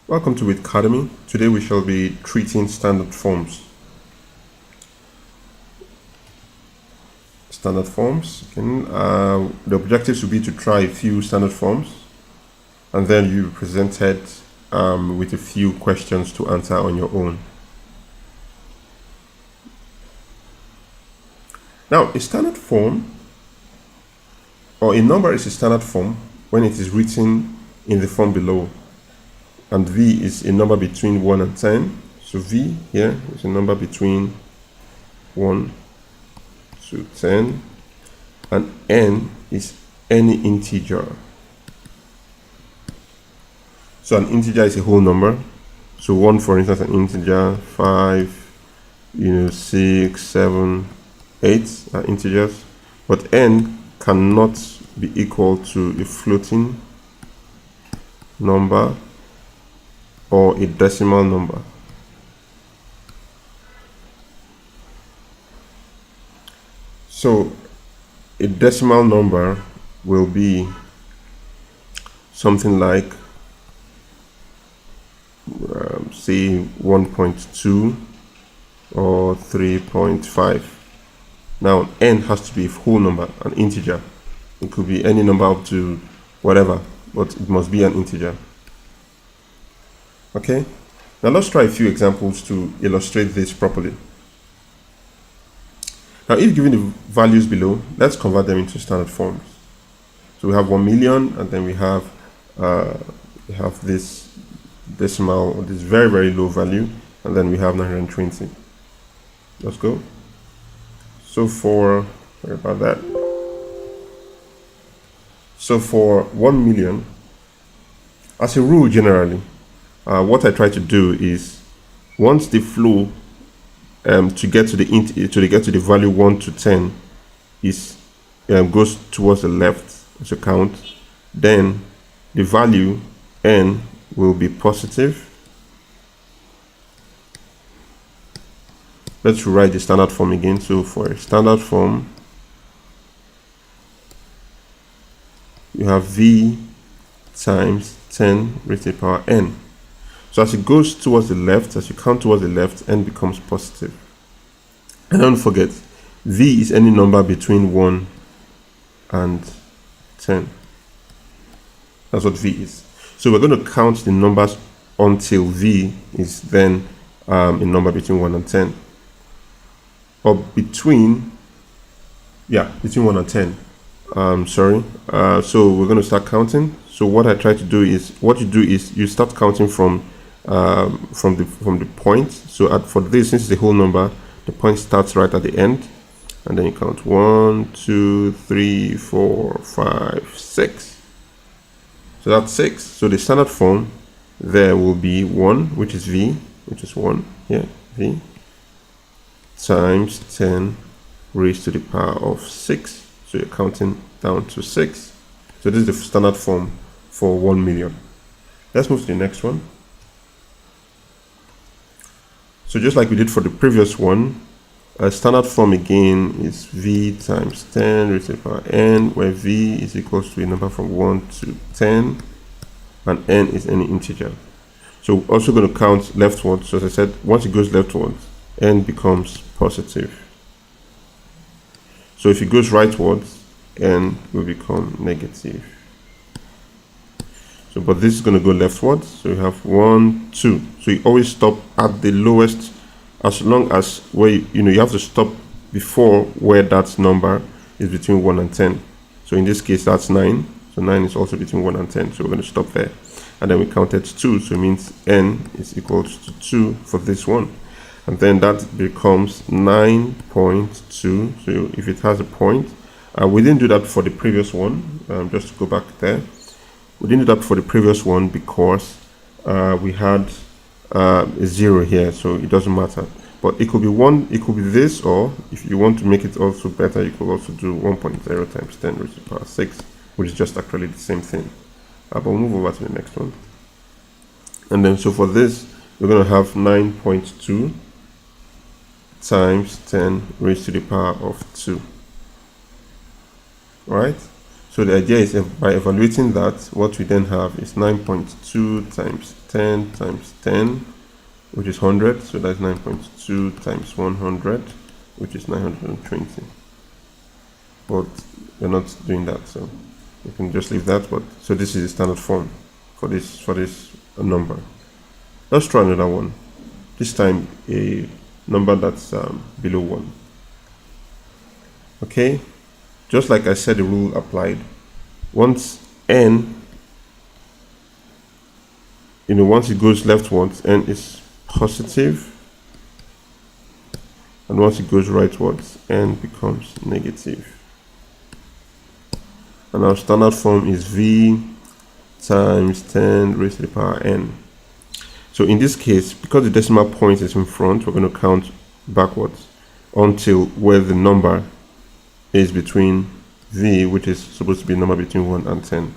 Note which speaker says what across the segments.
Speaker 1: Welcome to Witcademy. Today we shall be treating standard forms. Standard forms. The objectives will be to try a few standard forms, and then you presented with a few questions to answer on your own. Now, a standard form or a number is a standard form when it is written in the form below. And V is a number between 1 and 10. So V here is a number between 1 to 10. And N is any integer. So an integer is a whole number. So 1, for instance, an integer, 5, 6, 7, 8 are integers. But N cannot be equal to a floating number or a decimal number. So a decimal number will be something like say 1.2 or 3.5. Now N has to be a whole number, an integer. It could be any number up to whatever, but it must be an integer. Okay, now let's try a few examples to illustrate this properly. Now, if given the values below, let's convert them into standard forms. So we have 1 million, and then we have this decimal, this very, very low value, and then we have 920. Let's go. So sorry about that. So for 1 million, as a rule, generally, what I try to do is, once the flow to get to the value 1 to 10 is goes towards the left as a count, then the value N will be positive. Let's rewrite the standard form again. So for a standard form, you have V times 10 raised to the power N. So as it goes towards the left, as you count towards the left, N becomes positive. And don't forget, V is any number between 1 and 10. That's what V is. So we're going to count the numbers until V is then a number between 1 and 10. Or between 1 and 10. So we're going to start counting. So what I try to do is, you start counting from the point. So for this, since it's a whole number, the point starts right at the end, and then you count 1, 2, 3, 4, 5, 6. So that's 6. So the standard form there will be 1, which is V, which is 1 here, V, times 10 raised to the power of 6. So you're counting down to 6. So this is the standard form for 1 million. Let's move to the next one. So just like we did for the previous one, a standard form again is V times 10 raised to the power N, where V is equal to a number from 1 to 10, and N is any integer. So we're also going to count leftwards. So as I said, once it goes leftwards, N becomes positive. So if it goes rightwards, N will become negative. So, but this is going to go leftwards. So you have 1, 2. So you always stop at the lowest, as long as where you have to stop before where that number is between 1 and 10. So in this case, that's 9. So 9 is also between 1 and 10. So we're going to stop there. And then we counted 2. So it means N is equal to 2 for this one. And then that becomes 9.2. So if it has a point, we didn't do that for the previous one. Just to go back there. We didn't do that for the previous one because we had a 0 here, so it doesn't matter. But it could be 1, it could be this, or if you want to make it also better, you could also do 1.0 times 10 raised to the power 6, which is just actually the same thing. But we'll move over to the next one. And then so for this, we're going to have 9.2 times 10 raised to the power of 2. Right? So the idea is by evaluating that, what we then have is 9.2 times 10 times 10, which is 100. So that's 9.2 times 100, which is 920. But we're not doing that, so you can just leave that. But so this is the standard form for this number. Let's try another one. This time a number that's below 1. Okay, just like I said, the rule applied. Once n, once it goes leftwards, n is positive, and once it goes rightwards, n becomes negative. And our standard form is v times 10 raised to the power n. So in this case, because the decimal point is in front, we're going to count backwards until where the number is between v, which is supposed to be a number between 1 and 10.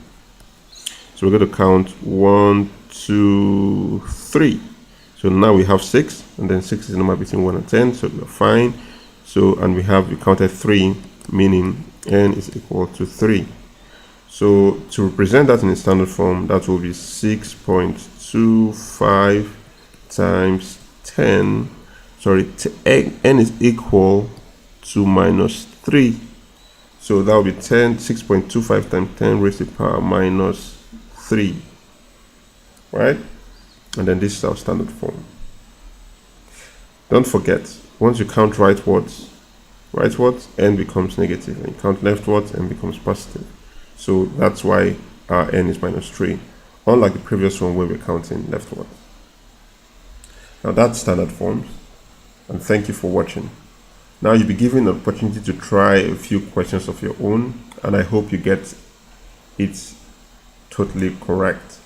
Speaker 1: So we're going to count 1, 2, 3. So now we have 6, and then 6 is a number between 1 and 10, so we're fine. So, and we counted 3, meaning n is equal to 3. So to represent that in a standard form, that will be 6.25 times 10. Sorry, n is equal to minus 3. So that will be 6.25 times 10 raised to the power minus 3. Right? And then this is our standard form. Don't forget, once you count rightwards, n becomes negative, and you count leftwards, n becomes positive. So that's why our n is minus 3, unlike the previous one where we're counting leftwards. Now that's standard forms, and thank you for watching. Now you'll be given an opportunity to try a few questions of your own, and I hope you get it totally correct.